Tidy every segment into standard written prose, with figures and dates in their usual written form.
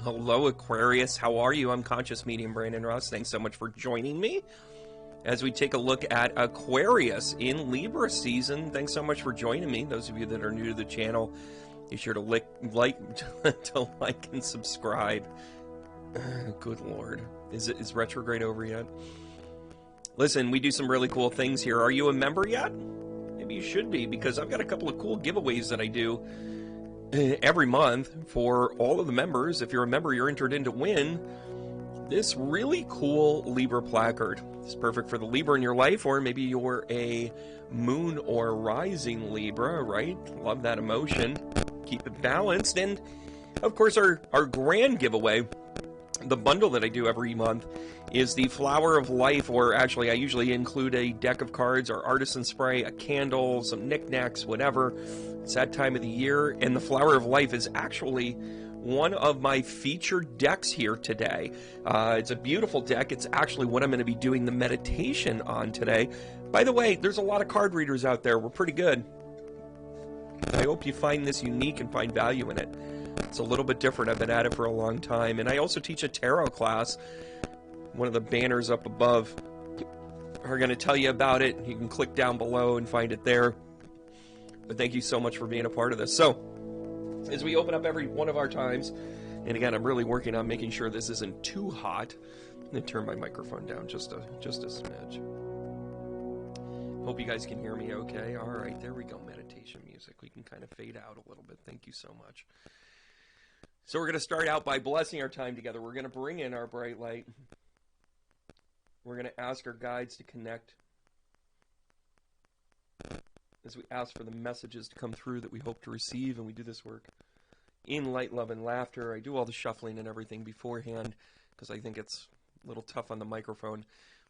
Hello, Aquarius. How are you? I'm Conscious Medium Brandon Ross. Thanks so much for joining me as we take a look at Aquarius in Libra season. Thanks so much for joining me. Those of you that are new to the channel, be sure to like and subscribe. Good Lord. Is retrograde over yet? Listen, we do some really cool things here. Are you a member yet? Maybe you should be, because I've got a couple of cool giveaways that I do every month for all of the members. If you're a member, you're entered in to win this really cool Libra placard. It's perfect for the Libra in your life, or maybe you're a moon or rising Libra, right? Love that emotion. Keep it balanced. And of course, our grand giveaway, the bundle that I do every month, is the Flower of Life, or actually I usually include a deck of cards or artisan spray, a candle, some knickknacks, whatever. It's that time of the year, and the Flower of Life is actually one of my featured decks here today. It's a beautiful deck. It's actually what I'm going to be doing the meditation on today. By the way, there's a lot of card readers out there. We're pretty good. I hope you find this unique and find value in it. It's a little bit different. I've been at it for a long time. And I also teach a tarot class. One of the banners up above are going to tell you about it. You can click down below and find it there. But thank you so much for being a part of this. So, as we open up every one of our times, and again, I'm really working on making sure this isn't too hot. I'm going to turn my microphone down just a smidge. Hope you guys can hear me okay. All right, there we go. Meditation music. We can kind of fade out a little bit. Thank you so much. So we're going to start out by blessing our time together. We're going to bring in our bright light. We're going to ask our guides to connect as we ask for the messages to come through that we hope to receive, and we do this work in light, love, and laughter. I do all the shuffling and everything beforehand because I think it's a little tough on the microphone.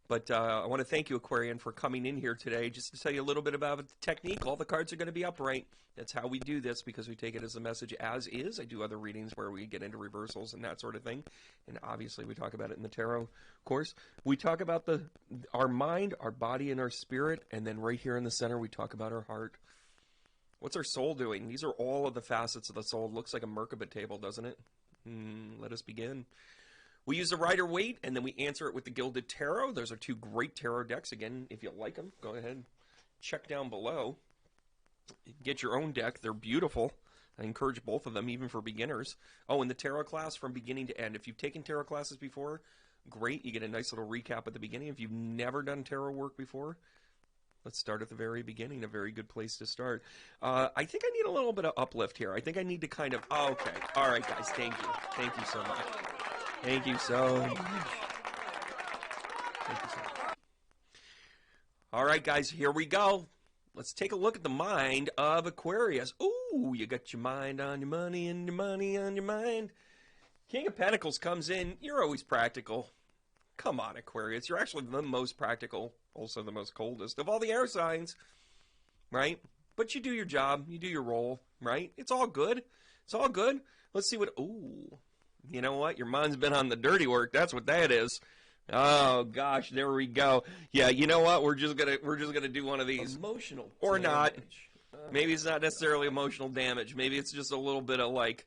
But I want to thank you, Aquarian, for coming in here today. Just to tell you a little bit about the technique, all the cards are going to be upright. That's how we do this, because we take it as a message as is. I do other readings where we get into reversals and that sort of thing. And obviously we talk about it in the tarot course. We talk about our mind, our body, and our spirit. And then right here in the center, we talk about our heart. What's our soul doing? These are all of the facets of the soul. It looks like a Merkaba table, doesn't it? Let us begin. We use the Rider-Waite, and then we answer it with the Gilded Tarot. Those are two great tarot decks. Again, if you like them, go ahead and check down below. Get your own deck. They're beautiful. I encourage both of them, even for beginners. Oh, and the tarot class from beginning to end. If you've taken tarot classes before, great. You get a nice little recap at the beginning. If you've never done tarot work before, let's start at the very beginning. A very good place to start. I think I need a little bit of uplift here. I think I need to kind of... Oh, okay. All right, guys. Thank you. Thank you so much. Thank you so much. Thank you so much. All right, guys, here we go. Let's take a look at the mind of Aquarius. Ooh, you got your mind on your money and your money on your mind. King of Pentacles comes in. You're always practical. Come on, Aquarius. You're actually the most practical, also the most coldest of all the air signs, right? But you do your job. You do your role, right? It's all good. It's all good. Let's see what... Ooh. You know what? Your mind's been on the dirty work. That's what that is. Oh gosh, there we go. Yeah, you know what? We're just gonna do one of these. Emotional or damage. Not. Maybe it's not necessarily emotional damage. Maybe it's just a little bit of, like,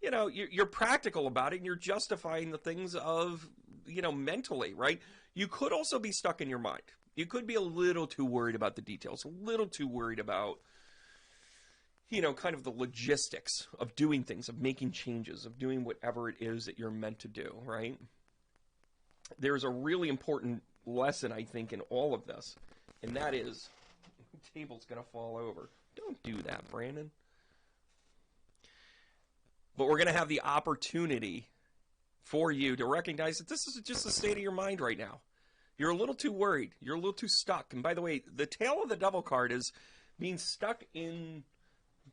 you know, you're practical about it and you're justifying the things of, you know, mentally, right? You could also be stuck in your mind. You could be a little too worried about the details, a little too worried about, you know, kind of the logistics of doing things, of making changes, of doing whatever it is that you're meant to do, right? There's a really important lesson, I think, in all of this, and that is, the table's going to fall over. Don't do that, Brandon. But we're going to have the opportunity for you to recognize that this is just the state of your mind right now. You're a little too worried. You're a little too stuck. And by the way, the tail of the Devil card is being stuck in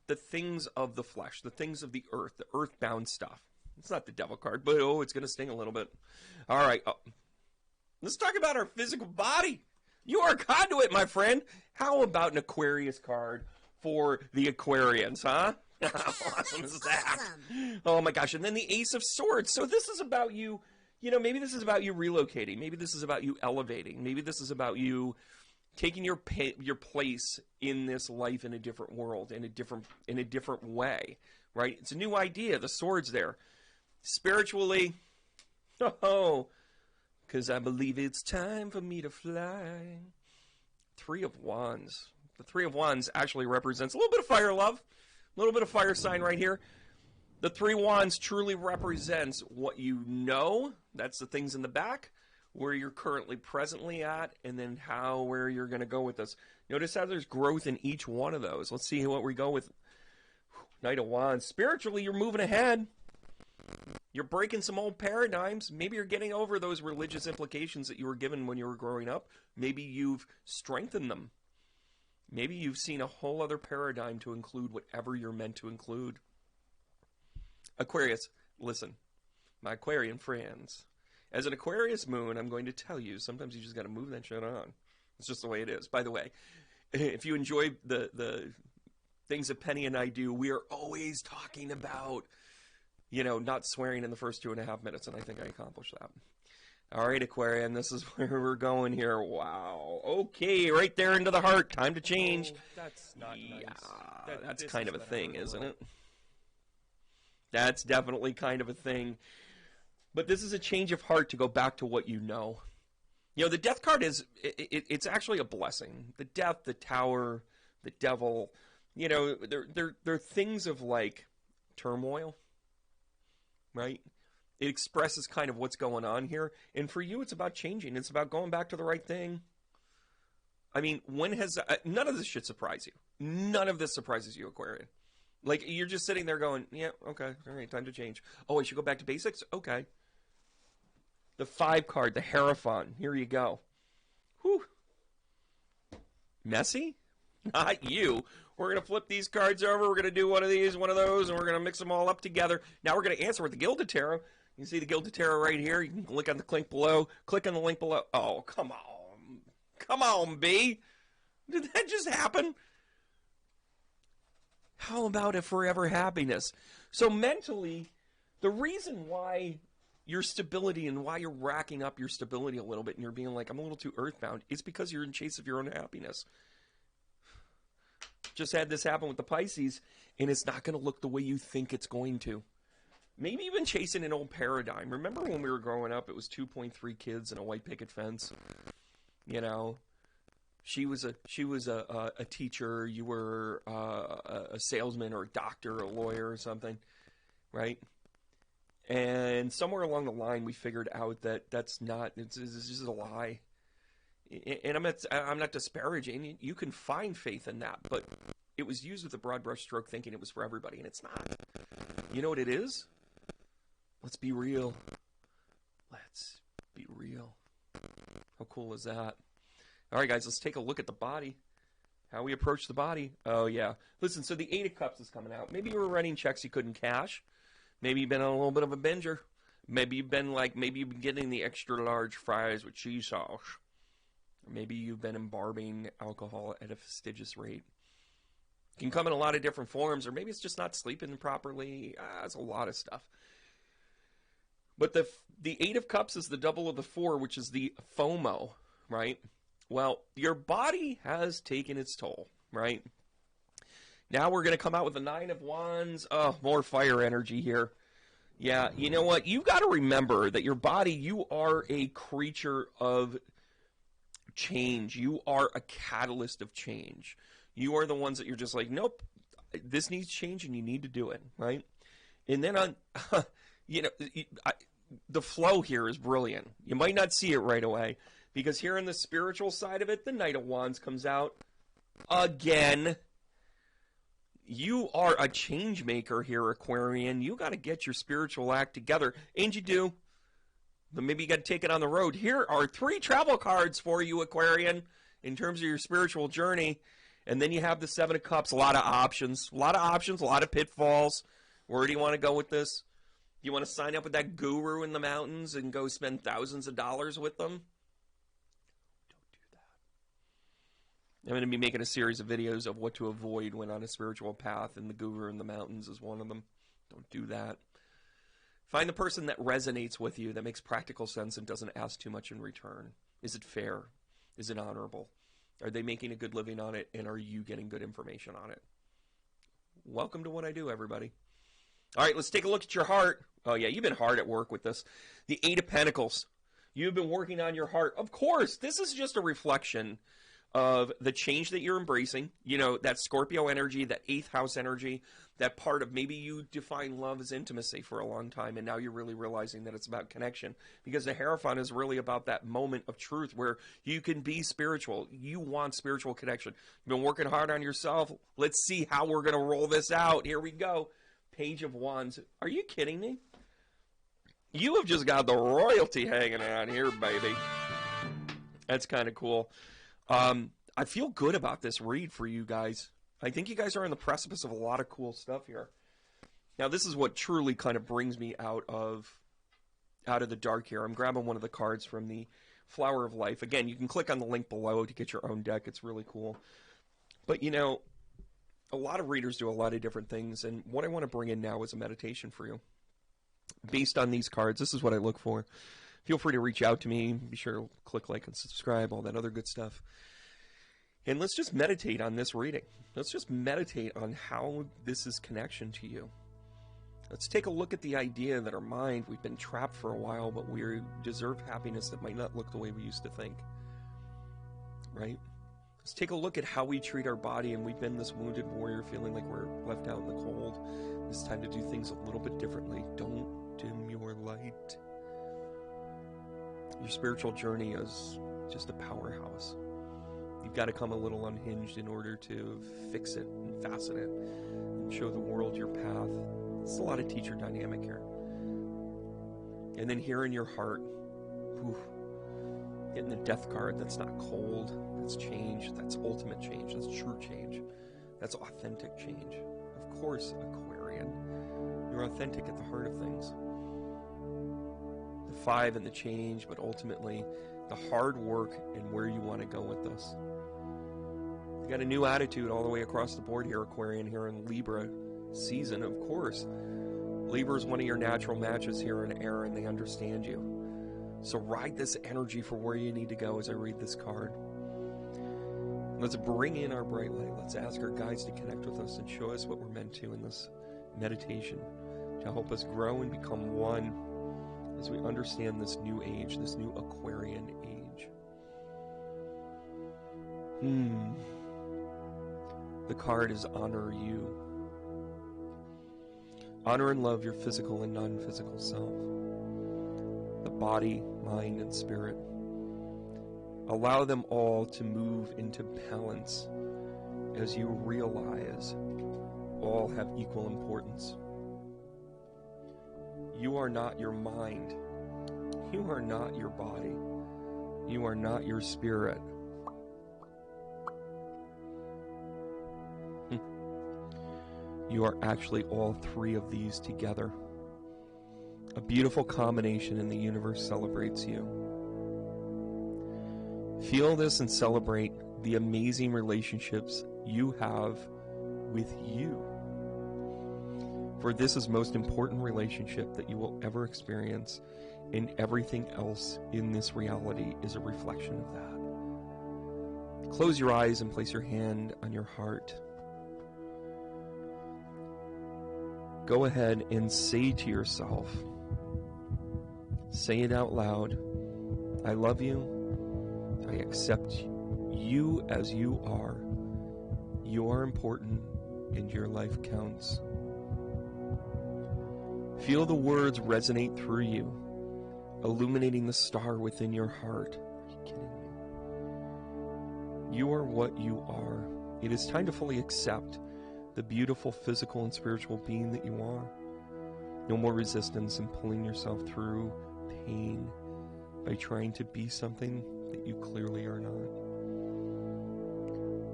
the things of the flesh, the things of the earth, the earthbound stuff. It's not the Devil card, but oh, it's going to sting a little bit. All right. Let's talk about our physical body. You are a conduit, my friend. How about an Aquarius card for the Aquarians, huh? How awesome is that? Awesome. Oh my gosh. And then the Ace of Swords. So this is about you, you know, maybe this is about you relocating. Maybe this is about you elevating. Maybe this is about you taking your place in this life in a different world, in a different way, right? It's a new idea. The sword's there. Spiritually, oh, because I believe it's time for me to fly. Three of Wands. The Three of Wands actually represents a little bit of fire love, a little bit of fire sign right here. The Three Wands truly represents what you know. That's the things in the back, where you're currently presently at, and then where you're going to go with this. Notice how there's growth in each one of those. Let's see what we go with. Knight of Wands. Spiritually, you're moving ahead. You're breaking some old paradigms. Maybe you're getting over those religious implications that you were given when you were growing up. Maybe you've strengthened them. Maybe you've seen a whole other paradigm to include whatever you're meant to include. Aquarius, listen, my Aquarian friends. As an Aquarius moon, I'm going to tell you, sometimes you just got to move that shit on. It's just the way it is. By the way, if you enjoy the things that Penny and I do, we are always talking about, not swearing in the first 2.5 minutes, and I think I accomplished that. All right, Aquarian, this is where we're going here. Wow. Okay, right there into the heart. Time to change. Oh, that's not nice. That's kind of a thing, isn't it? That's definitely kind of a thing. But this is a change of heart to go back to what you know. The death card it's actually a blessing. The death, the tower, the devil, they're things of like turmoil, right? It expresses kind of what's going on here. And for you, it's about changing. It's about going back to the right thing. I mean, none of this should surprise you. None of this surprises you, Aquarian. Like, you're just sitting there going, yeah, okay, all right, time to change. Oh, I should go back to basics? Okay. The 5 card, the Hierophant. Here you go. Whew. Messy? Not you. We're going to flip these cards over. We're going to do one of these, one of those, and we're going to mix them all up together. Now we're going to answer with the Gilded Tarot. You can see the Gilded Tarot right here. You can click on the link below. Click on the link below. Oh, come on. Come on, B. Did that just happen? How about a forever happiness? So mentally, the reason why your stability and why you're racking up your stability a little bit and you're being like, I'm a little too earthbound, is because you're in chase of your own happiness. Just had this happen with the Pisces, and it's not going to look the way you think it's going to. Maybe even chasing an old paradigm. Remember when we were growing up, it was 2.3 kids and a white picket fence? She was a teacher. You were a salesman or a doctor, or a lawyer or something, right? And somewhere along the line, we figured out that it's just a lie. And I'm not disparaging. You can find faith in that, but it was used with a broad brush stroke, thinking it was for everybody, and it's not. You know what it is? Let's be real. Let's be real. How cool is that? All right, guys, let's take a look at the body. How we approach the body. Oh, yeah. Listen, so the 8 of Cups is coming out. Maybe you were writing checks you couldn't cash. Maybe you've been on a little bit of a binger. Maybe you've been getting the extra large fries with cheese sauce. Maybe you've been imbibing alcohol at a fastidious rate. It can come in a lot of different forms, or maybe it's just not sleeping properly. It's a lot of stuff. But the 8 of Cups is the double of the 4, which is the FOMO, right? Well, your body has taken its toll, right? Now we're going to come out with the 9 of Wands. Oh, more fire energy here. Yeah, you know what? You've got to remember that your body, you are a creature of change. You are a catalyst of change. You are the ones that you're just like, nope, this needs change and you need to do it, right? And then the flow here is brilliant. You might not see it right away, because here in the spiritual side of it, the Knight of Wands comes out again. You are a change maker here, Aquarian. You got to get your spiritual act together, and you do. But maybe you got to take it on the road. Here are 3 travel cards for you, Aquarian, in terms of your spiritual journey. And then you have the 7 of Cups. A lot of options. A lot of pitfalls. Where do you want to go with this? You want to sign up with that guru in the mountains and go spend thousands of dollars with them? Don't do that. I'm going to be making a series of videos of what to avoid when on a spiritual path, and the guru in the mountains is one of them. Don't do that. Find the person that resonates with you, that makes practical sense and doesn't ask too much in return. Is it fair? Is it honorable? Are they making a good living on it, and are you getting good information on it? Welcome to what I do, everybody. All right, let's take a look at your heart. Oh, yeah, you've been hard at work with this. The Eight of Pentacles. You've been working on your heart. Of course, this is just a reflection of the change that you're embracing. You know, that Scorpio energy, that 8th house energy, that part of maybe you define love as intimacy for a long time, and now you're really realizing that it's about connection. Because the Hierophant is really about that moment of truth where you can be spiritual. You want spiritual connection. You've been working hard on yourself. Let's see how we're going to roll this out. Here we go. Page of Wands. Are you kidding me? You have just got the royalty hanging on here, baby. That's kind of cool. I feel good about this read for you guys. I think you guys are on the precipice of a lot of cool stuff here. Now, this is what truly kind of brings me out of the dark here. I'm grabbing one of the cards from the Flower of Life. Again, you can click on the link below to get your own deck. It's really cool. But, you know, a lot of readers do a lot of different things, and what I want to bring in now is a meditation for you. Based on these cards, this is what I look for. Feel free to reach out to me. Be sure to click like and subscribe, all that other good stuff. And let's just meditate on this reading. Let's just meditate on how this is connection to you. Let's take a look at the idea that our mind, we've been trapped for a while, but we deserve happiness that might not look the way we used to think. Right? Let's take a look at how we treat our body, and we've been this wounded warrior feeling like we're left out in the cold. It's time to do things a little bit differently. Don't dim your light. Your spiritual journey is just a powerhouse. You've got to come a little unhinged in order to fix it and fasten it and show the world your path. It's a lot of teacher dynamic here. And then here in your heart, whew, getting the Death card, that's not cold, that's change, that's ultimate change, that's true change, that's authentic change. Of course, Aquarian, you're authentic at the heart of things. The 5 and the change, but ultimately the hard work and where you want to go with this. You got a new attitude all the way across the board here, Aquarian, here in Libra season, of course. Libra is one of your natural matches here in air, and they understand you. So ride this energy for where you need to go as I read this card. Let's bring in our bright light. Let's ask our guides to connect with us and show us what we're meant to in this meditation to help us grow and become one as we understand this new age, this new Aquarian age. The card is honor you. Honor and love your physical and non-physical self. The body, mind, and spirit. Allow them all to move into balance as you realize all have equal importance. You are not your mind. You are not your body. You are not your spirit. You are actually all three of these together. A beautiful combination, and the universe celebrates you. Feel this and celebrate the amazing relationships you have with you. For this is the most important relationship that you will ever experience, and everything else in this reality is a reflection of that. Close your eyes and place your hand on your heart. Go ahead and say to yourself, say it out loud, I love you, I accept you as you are important, and your life counts. Feel the words resonate through you, illuminating the star within your heart. Are you kidding me? You are what you are. It is time to fully accept the beautiful physical and spiritual being that you are. No more resistance in pulling yourself through pain by trying to be something that you clearly are not.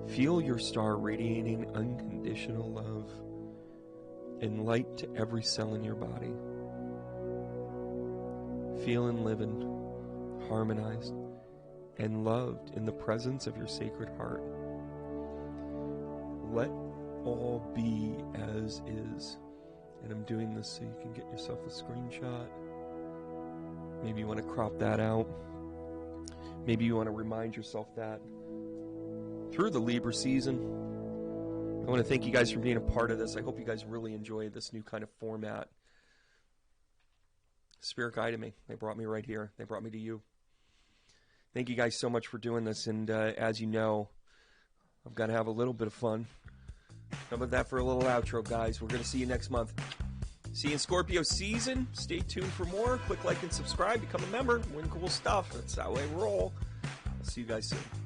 Feel your star radiating unconditional love and light to every cell in your body. Feel and live in, harmonized, and loved in the presence of your sacred heart. Let all be as is. And I'm doing this so you can get yourself a screenshot. Maybe you want to crop that out. Maybe you want to remind yourself that through the Libra season, I want to thank you guys for being a part of this. I hope you guys really enjoy this new kind of format. Spirit guided me. They brought me right here. They brought me to you. Thank you guys so much for doing this. And as you know, I've got to have a little bit of fun. How about that for a little outro, guys? We're going to see you next month. See you in Scorpio season. Stay tuned for more. Click like and subscribe. Become a member. Win cool stuff. That's how I roll. I'll see you guys soon.